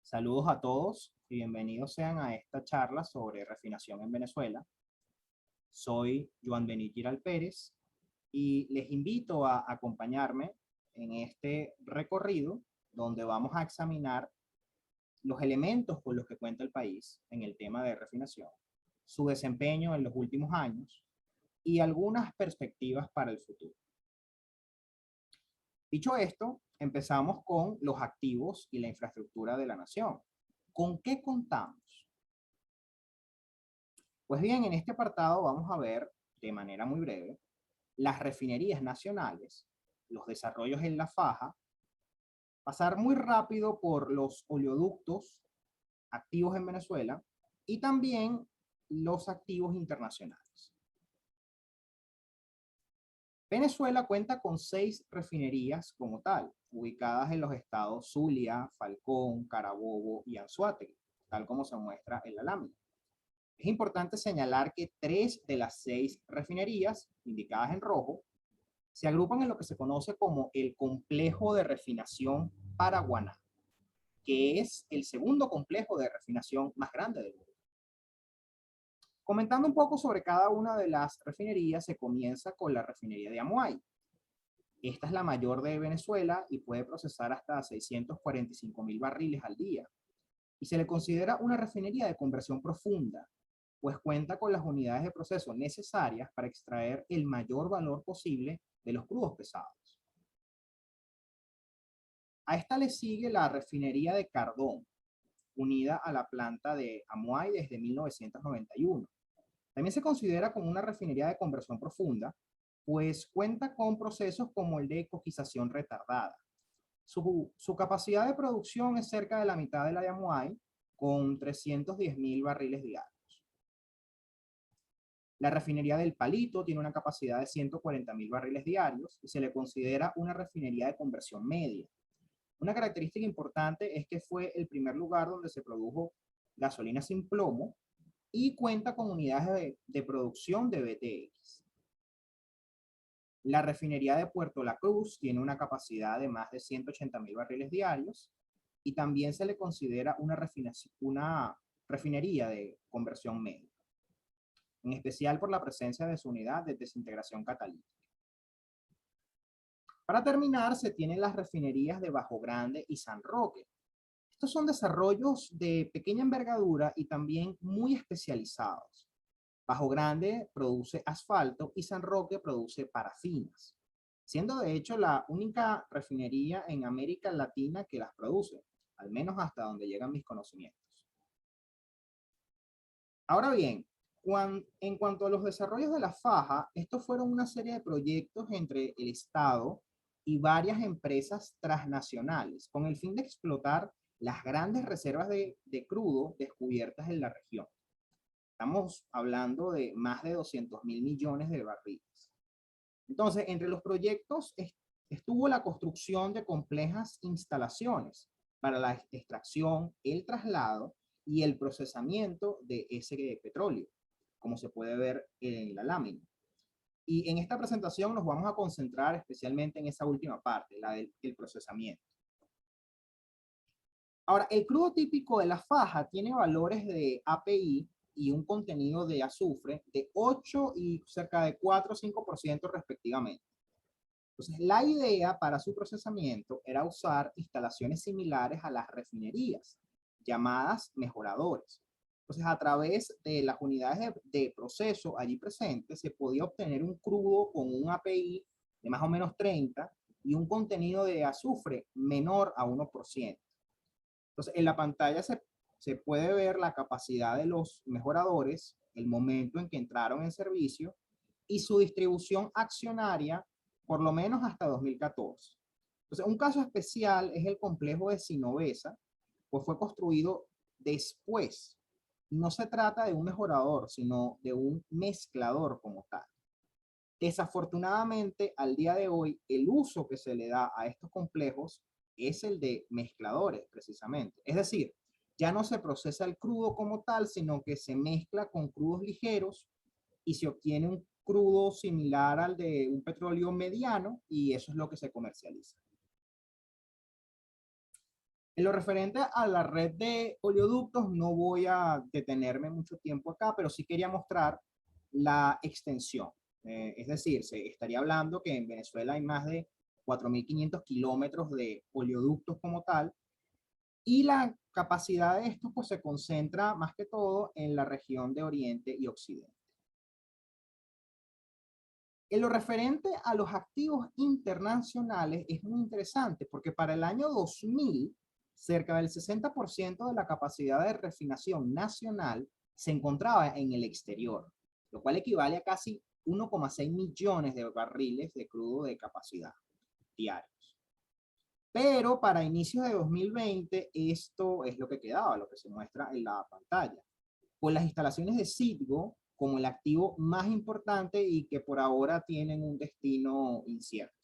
Saludos a todos y bienvenidos sean a esta charla sobre refinación en Venezuela. Soy Joan Beniit Giral Pérez y les invito a acompañarme en este recorrido donde vamos a examinar los elementos con los que cuenta el país en el tema de refinación, su desempeño en los últimos años y algunas perspectivas para el futuro. Dicho esto, empezamos con los activos y la infraestructura de la nación. ¿Con qué contamos? Pues bien, en este apartado vamos a ver de manera muy breve las refinerías nacionales, los desarrollos en la faja, pasar muy rápido por los oleoductos activos en Venezuela y también los activos internacionales. Venezuela cuenta con 6 refinerías como tal, ubicadas en los estados Zulia, Falcón, Carabobo y Anzoátegui, tal como se muestra en la lámina. Es importante señalar que 3 de las 6 refinerías, indicadas en rojo, se agrupan en lo que se conoce como el complejo de refinación Paraguaná, que es el segundo complejo de refinación más grande del mundo. Comentando un poco sobre cada una de las refinerías, se comienza con la refinería de Amuay. Esta es la mayor de Venezuela y puede procesar hasta 645.000 barriles al día. Y se le considera una refinería de conversión profunda, pues cuenta con las unidades de proceso necesarias para extraer el mayor valor posible de los crudos pesados. A esta le sigue la refinería de Cardón, unida a la planta de Amuay desde 1991. También se considera como una refinería de conversión profunda, pues cuenta con procesos como el de coquización retardada. Su capacidad de producción es cerca de la mitad de la de Amuay, con 310.000 barriles diarios. La refinería del Palito tiene una capacidad de 140.000 barriles diarios y se le considera una refinería de conversión media. Una característica importante es que fue el primer lugar donde se produjo gasolina sin plomo y cuenta con unidades de producción de BTX. La refinería de Puerto La Cruz tiene una capacidad de más de 180.000 barriles diarios y también se le considera una refinería de conversión media, en especial por la presencia de su unidad de desintegración catalítica. Para terminar, se tienen las refinerías de Bajo Grande y San Roque. Estos son desarrollos de pequeña envergadura y también muy especializados. Bajo Grande produce asfalto y San Roque produce parafinas, siendo de hecho la única refinería en América Latina que las produce, al menos hasta donde llegan mis conocimientos. Ahora bien, en cuanto a los desarrollos de la faja, estos fueron una serie de proyectos entre el Estado y varias empresas transnacionales con el fin de explotar las grandes reservas de crudo descubiertas en la región. Estamos hablando de más de 200.000 millones de barriles. Entonces, entre los proyectos estuvo la construcción de complejas instalaciones para la extracción, el traslado y el procesamiento de ese petróleo, como se puede ver en la lámina. Y en esta presentación nos vamos a concentrar especialmente en esa última parte, la del procesamiento. Ahora, el crudo típico de la faja tiene valores de API y un contenido de azufre de 8 y cerca de 4 o 5% respectivamente. Entonces, la idea para su procesamiento era usar instalaciones similares a las refinerías, llamadas mejoradores. Entonces, a través de las unidades de proceso allí presentes, se podía obtener un crudo con un API de más o menos 30 y un contenido de azufre menor a 1%. Entonces, en la pantalla se puede ver la capacidad de los mejoradores, el momento en que entraron en servicio y su distribución accionaria por lo menos hasta 2014. Entonces, un caso especial es el complejo de Sinovesa, pues fue construido después. No se trata de un mejorador, sino de un mezclador como tal. Desafortunadamente, al día de hoy, el uso que se le da a estos complejos es el de mezcladores, precisamente. Es decir, ya no se procesa el crudo como tal, sino que se mezcla con crudos ligeros y se obtiene un crudo similar al de un petróleo mediano y eso es lo que se comercializa. En lo referente a la red de oleoductos, no voy a detenerme mucho tiempo acá, pero sí quería mostrar la extensión. Es decir, se estaría hablando que en Venezuela hay más de 4.500 kilómetros de oleoductos como tal, y la capacidad de estos pues, se concentra más que todo en la región de Oriente y Occidente. En lo referente a los activos internacionales es muy interesante porque para el año 2000, cerca del 60% de la capacidad de refinación nacional se encontraba en el exterior, lo cual equivale a casi 1,6 millones de barriles de crudo de capacidad diarios. Pero para inicios de 2020, esto es lo que quedaba, lo que se muestra en la pantalla, con las instalaciones de Citgo como el activo más importante y que por ahora tienen un destino incierto.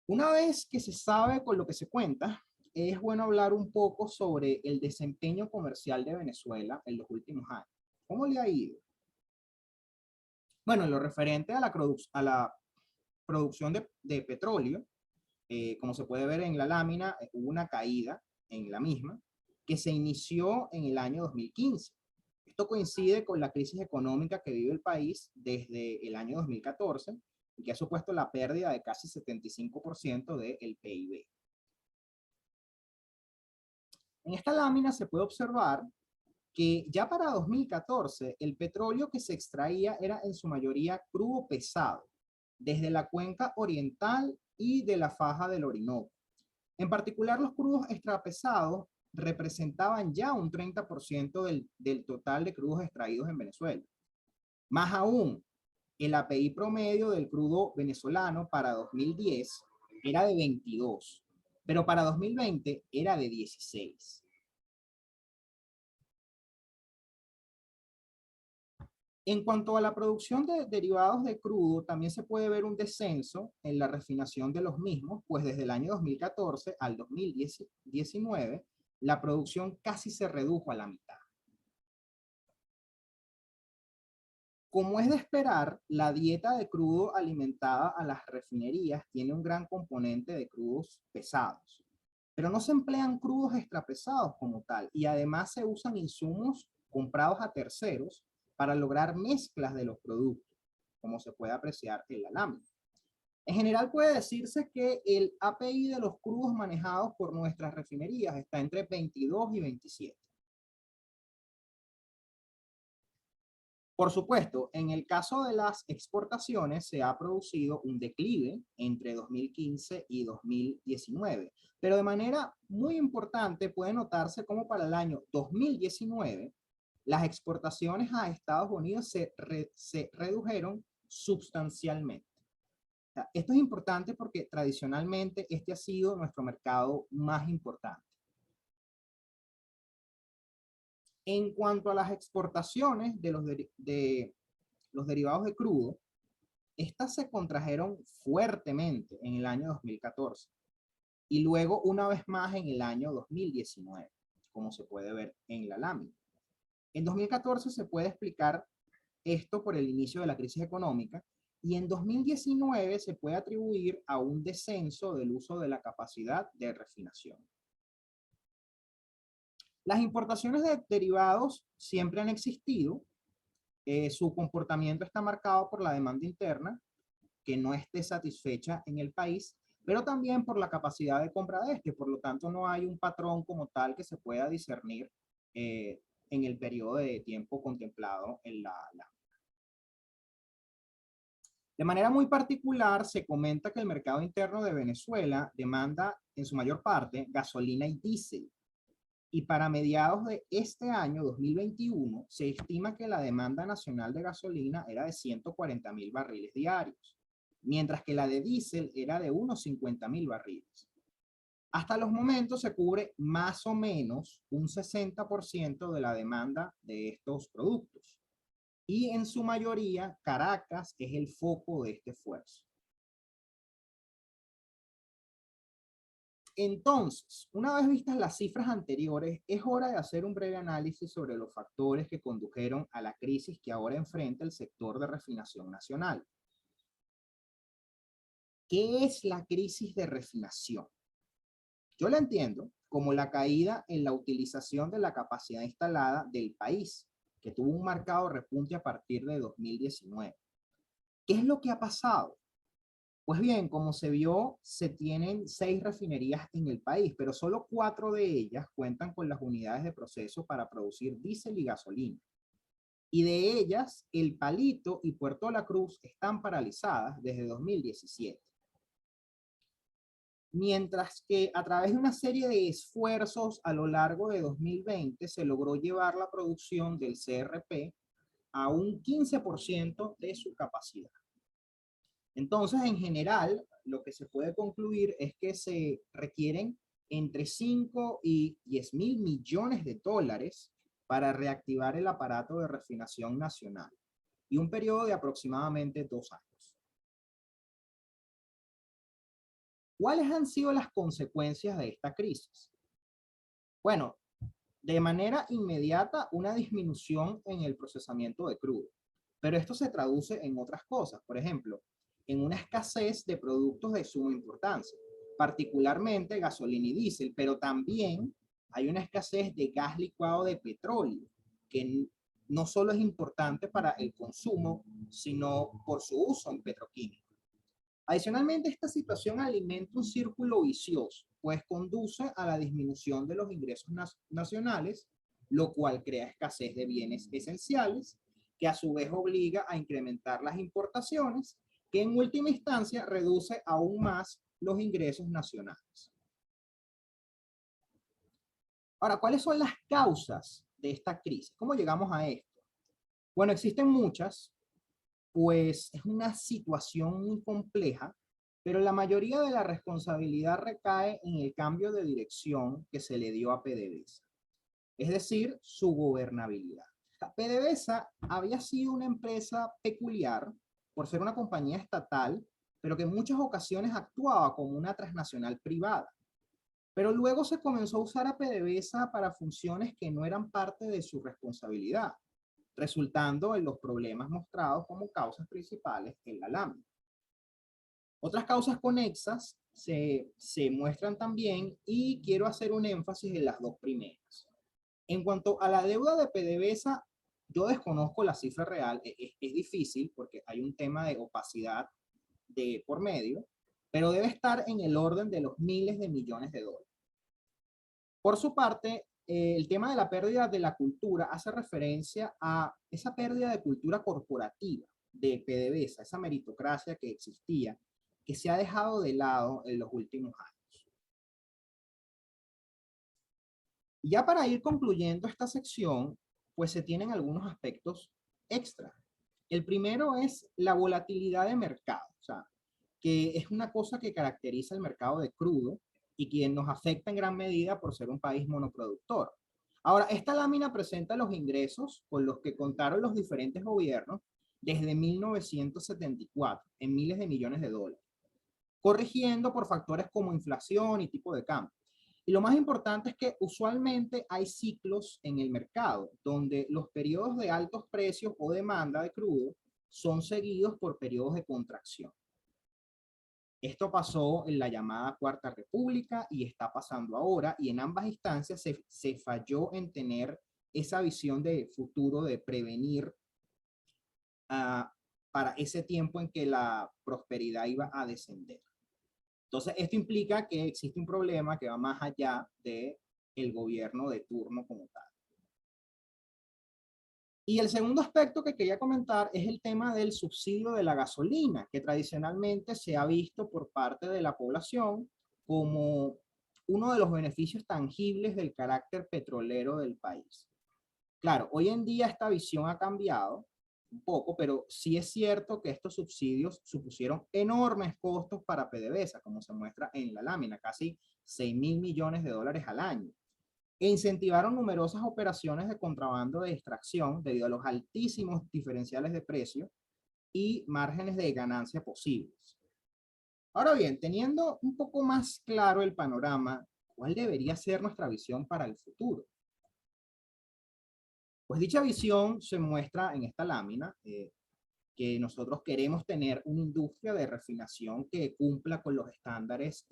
Una vez que se sabe con lo que se cuenta, es bueno hablar un poco sobre el desempeño comercial de Venezuela en los últimos años. ¿Cómo le ha ido? Bueno, en lo referente a la producción de petróleo, como se puede ver en la lámina, hubo una caída en la misma que se inició en el año 2015. Esto coincide con la crisis económica que vive el país desde el año 2014 y que ha supuesto la pérdida de casi 75% del PIB. En esta lámina se puede observar que ya para 2014 el petróleo que se extraía era en su mayoría crudo pesado, desde la cuenca oriental y de la faja del Orinoco. En particular, los crudos extrapesados representaban ya un 30% del total de crudos extraídos en Venezuela. Más aún, el API promedio del crudo venezolano para 2010 era de 22, pero para 2020 era de 16. En cuanto a la producción de derivados de crudo, también se puede ver un descenso en la refinación de los mismos, pues desde el año 2014 al 2019, la producción casi se redujo a la mitad. Como es de esperar, la dieta de crudo alimentada a las refinerías tiene un gran componente de crudos pesados, pero no se emplean crudos extrapesados como tal, y además se usan insumos comprados a terceros para lograr mezclas de los productos, como se puede apreciar en la lámina. En general puede decirse que el API de los crudos manejados por nuestras refinerías está entre 22 y 27. Por supuesto, en el caso de las exportaciones se ha producido un declive entre 2015 y 2019, pero de manera muy importante puede notarse como para el año 2019 las exportaciones a Estados Unidos se redujeron sustancialmente. O sea, esto es importante porque tradicionalmente este ha sido nuestro mercado más importante. En cuanto a las exportaciones de los derivados de crudo, estas se contrajeron fuertemente en el año 2014 y luego una vez más en el año 2019, como se puede ver en la lámina. En 2014 se puede explicar esto por el inicio de la crisis económica y en 2019 se puede atribuir a un descenso del uso de la capacidad de refinación. Las importaciones de derivados siempre han existido. Su comportamiento está marcado por la demanda interna, que no esté satisfecha en el país, pero también por la capacidad de compra de este. Por lo tanto, no hay un patrón como tal que se pueda discernir en el periodo de tiempo contemplado en la. De manera muy particular, se comenta que el mercado interno de Venezuela demanda en su mayor parte gasolina y diésel. Y para mediados de este año, 2021, se estima que la demanda nacional de gasolina era de 140.000 barriles diarios, mientras que la de diésel era de unos 50.000 barriles. Hasta los momentos se cubre más o menos un 60% de la demanda de estos productos. Y en su mayoría, Caracas es el foco de este esfuerzo. Entonces, una vez vistas las cifras anteriores, es hora de hacer un breve análisis sobre los factores que condujeron a la crisis que ahora enfrenta el sector de refinación nacional. ¿Qué es la crisis de refinación? Yo la entiendo como la caída en la utilización de la capacidad instalada del país, que tuvo un marcado repunte a partir de 2019. ¿Qué es lo que ha pasado? Pues bien, como se vio, se tienen 6 refinerías en el país, pero solo 4 de ellas cuentan con las unidades de proceso para producir diésel y gasolina. Y de ellas, El Palito y Puerto La Cruz están paralizadas desde 2017. Mientras que a través de una serie de esfuerzos a lo largo de 2020 se logró llevar la producción del CRP a un 15% de su capacidad. Entonces, en general, lo que se puede concluir es que se requieren entre 5 y 10 mil millones de dólares para reactivar el aparato de refinación nacional y un periodo de aproximadamente 2 años. ¿Cuáles han sido las consecuencias de esta crisis? Bueno, de manera inmediata, una disminución en el procesamiento de crudo, pero esto se traduce en otras cosas. Por ejemplo, en una escasez de productos de suma importancia, particularmente gasolina y diésel, pero también hay una escasez de gas licuado de petróleo, que no solo es importante para el consumo, sino por su uso en petroquímica. Adicionalmente, esta situación alimenta un círculo vicioso, pues conduce a la disminución de los ingresos nacionales, lo cual crea escasez de bienes esenciales, que a su vez obliga a incrementar las importaciones, que en última instancia reduce aún más los ingresos nacionales. Ahora, ¿cuáles son las causas de esta crisis? ¿Cómo llegamos a esto? Bueno, existen muchas, pues es una situación muy compleja, pero la mayoría de la responsabilidad recae en el cambio de dirección que se le dio a PDVSA, es decir, su gobernabilidad. PDVSA había sido una empresa peculiar por ser una compañía estatal, pero que en muchas ocasiones actuaba como una transnacional privada. Pero luego se comenzó a usar a PDVSA para funciones que no eran parte de su responsabilidad, resultando en los problemas mostrados como causas principales en la lámina. Otras causas conexas se muestran también y quiero hacer un énfasis en las dos primeras. En cuanto a la deuda de PDVSA, yo desconozco la cifra real, es difícil porque hay un tema de opacidad de por medio, pero debe estar en el orden de los miles de millones de dólares. Por su parte, el tema de la pérdida de la cultura hace referencia a esa pérdida de cultura corporativa de PDVSA, esa meritocracia que existía, que se ha dejado de lado en los últimos años. Y ya para ir concluyendo esta sección, pues se tienen algunos aspectos extra. El primero es la volatilidad de mercado, o sea, que es una cosa que caracteriza el mercado de crudo y que nos afecta en gran medida por ser un país monoproductor. Ahora, esta lámina presenta los ingresos con los que contaron los diferentes gobiernos desde 1974 en miles de millones de dólares, corrigiendo por factores como inflación y tipo de cambio. Y lo más importante es que usualmente hay ciclos en el mercado donde los periodos de altos precios o demanda de crudo son seguidos por periodos de contracción. Esto pasó en la llamada Cuarta República y está pasando ahora, y en ambas instancias se falló en tener esa visión de futuro, de prevenir para ese tiempo en que la prosperidad iba a descender. Entonces, esto implica que existe un problema que va más allá del gobierno de turno como tal. Y el segundo aspecto que quería comentar es el tema del subsidio de la gasolina, que tradicionalmente se ha visto por parte de la población como uno de los beneficios tangibles del carácter petrolero del país. Claro, hoy en día esta visión ha cambiado un poco, pero sí es cierto que estos subsidios supusieron enormes costos para PDVSA, como se muestra en la lámina, casi 6 mil millones de dólares al año, e incentivaron numerosas operaciones de contrabando de extracción debido a los altísimos diferenciales de precio y márgenes de ganancia posibles. Ahora bien, teniendo un poco más claro el panorama, ¿cuál debería ser nuestra visión para el futuro? Pues dicha visión se muestra en esta lámina, que nosotros queremos tener una industria de refinación que cumpla con los estándares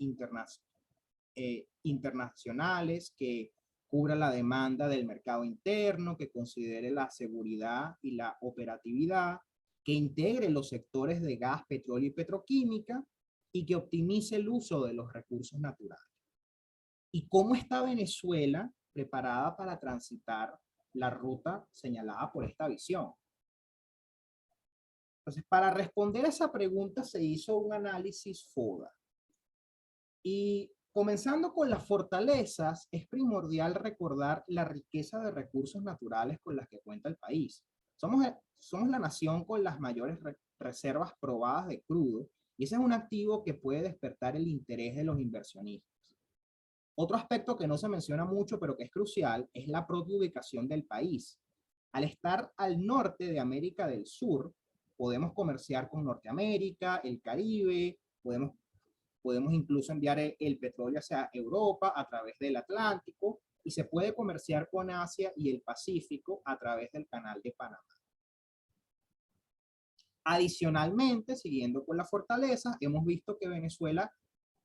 internacionales, que cubra la demanda del mercado interno, que considere la seguridad y la operatividad, que integre los sectores de gas, petróleo y petroquímica y que optimice el uso de los recursos naturales. ¿Y cómo está Venezuela preparada para transitar la ruta señalada por esta visión? Entonces, para responder a esa pregunta se hizo un análisis FODA. Y comenzando con las fortalezas, es primordial recordar la riqueza de recursos naturales con las que cuenta el país. Somos la nación con las mayores reservas probadas de crudo, y ese es un activo que puede despertar el interés de los inversionistas. Otro aspecto que no se menciona mucho, pero que es crucial, es la propia ubicación del país. Al estar al norte de América del Sur, podemos comerciar con Norteamérica, el Caribe, podemos incluso enviar el petróleo hacia Europa a través del Atlántico, y se puede comerciar con Asia y el Pacífico a través del Canal de Panamá. Adicionalmente, siguiendo con la fortaleza, hemos visto que Venezuela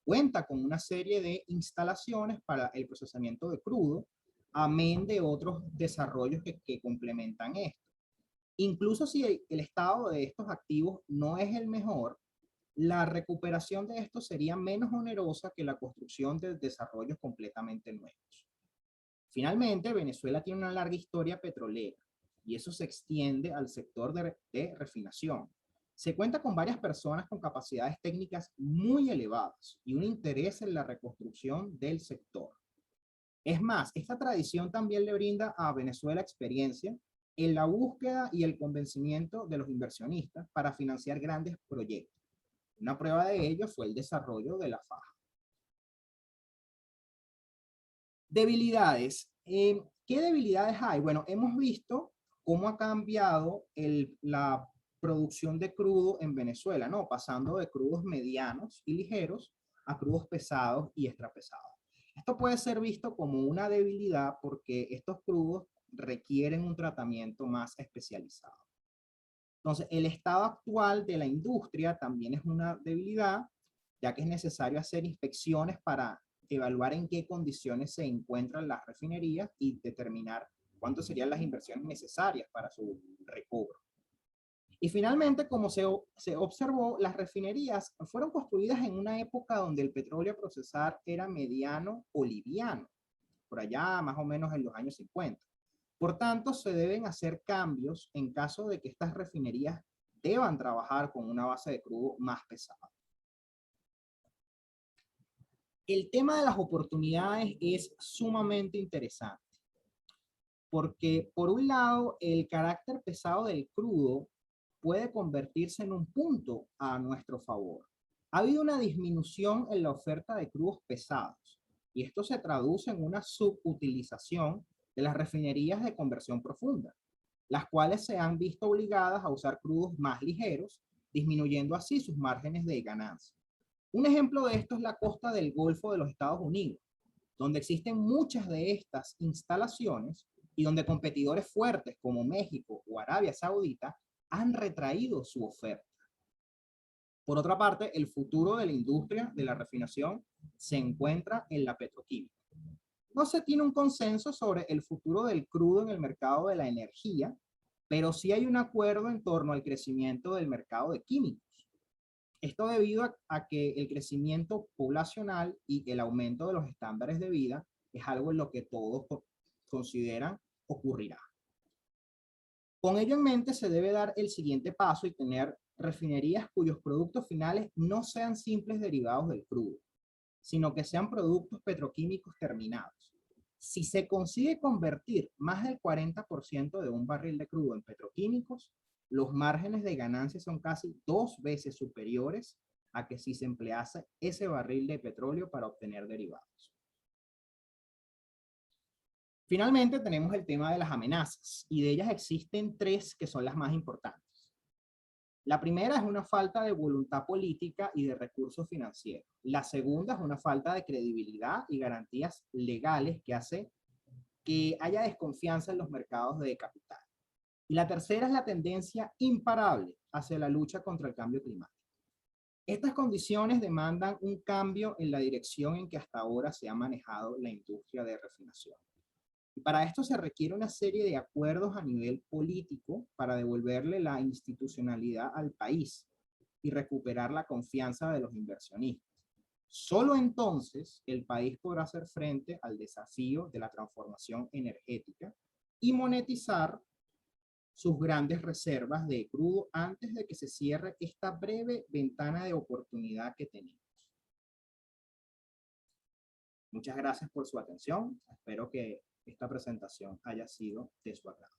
cuenta con una serie de instalaciones para el procesamiento de crudo, amén de otros desarrollos que complementan esto. Incluso si el estado de estos activos no es el mejor, la recuperación de estos sería menos onerosa que la construcción de desarrollos completamente nuevos. Finalmente, Venezuela tiene una larga historia petrolera y eso se extiende al sector de refinación. Se cuenta con varias personas con capacidades técnicas muy elevadas y un interés en la reconstrucción del sector. Es más, esta tradición también le brinda a Venezuela experiencia en la búsqueda y el convencimiento de los inversionistas para financiar grandes proyectos. Una prueba de ello fue el desarrollo de la faja. Debilidades. ¿Qué debilidades hay? Bueno, hemos visto cómo ha cambiado la producción de crudo en Venezuela, ¿no? Pasando de crudos medianos y ligeros a crudos pesados y extrapesados. Esto puede ser visto como una debilidad porque estos crudos requieren un tratamiento más especializado. Entonces, el estado actual de la industria también es una debilidad, ya que es necesario hacer inspecciones para evaluar en qué condiciones se encuentran las refinerías y determinar cuánto serían las inversiones necesarias para su recobro. Y finalmente, como se observó, las refinerías fueron construidas en una época donde el petróleo a procesar era mediano o liviano, por allá más o menos en los años 50. Por tanto, se deben hacer cambios en caso de que estas refinerías deban trabajar con una base de crudo más pesada. El tema de las oportunidades es sumamente interesante, porque por un lado, el carácter pesado del crudo puede convertirse en un punto a nuestro favor. Ha habido una disminución en la oferta de crudos pesados, y esto se traduce en una subutilización de las refinerías de conversión profunda, las cuales se han visto obligadas a usar crudos más ligeros, disminuyendo así sus márgenes de ganancia. Un ejemplo de esto es la costa del Golfo de los Estados Unidos, donde existen muchas de estas instalaciones y donde competidores fuertes como México o Arabia Saudita han retraído su oferta. Por otra parte, el futuro de la industria de la refinación se encuentra en la petroquímica. No se tiene un consenso sobre el futuro del crudo en el mercado de la energía, pero sí hay un acuerdo en torno al crecimiento del mercado de químicos. Esto debido a que el crecimiento poblacional y el aumento de los estándares de vida es algo en lo que todos consideran ocurrirá. Con ello en mente se debe dar el siguiente paso y tener refinerías cuyos productos finales no sean simples derivados del crudo, sino que sean productos petroquímicos terminados. Si se consigue convertir más del 40% de un barril de crudo en petroquímicos, los márgenes de ganancia son casi 2 veces superiores a que si se emplease ese barril de petróleo para obtener derivados. Finalmente tenemos el tema de las amenazas, y de ellas existen 3 que son las más importantes. La primera es una falta de voluntad política y de recursos financieros. La segunda es una falta de credibilidad y garantías legales que hace que haya desconfianza en los mercados de capital. Y la tercera es la tendencia imparable hacia la lucha contra el cambio climático. Estas condiciones demandan un cambio en la dirección en que hasta ahora se ha manejado la industria de refinación. Y para esto se requiere una serie de acuerdos a nivel político para devolverle la institucionalidad al país y recuperar la confianza de los inversionistas. Solo entonces el país podrá hacer frente al desafío de la transformación energética y monetizar sus grandes reservas de crudo antes de que se cierre esta breve ventana de oportunidad que tenemos. Muchas gracias por su atención. Espero que esta presentación haya sido de su agrado.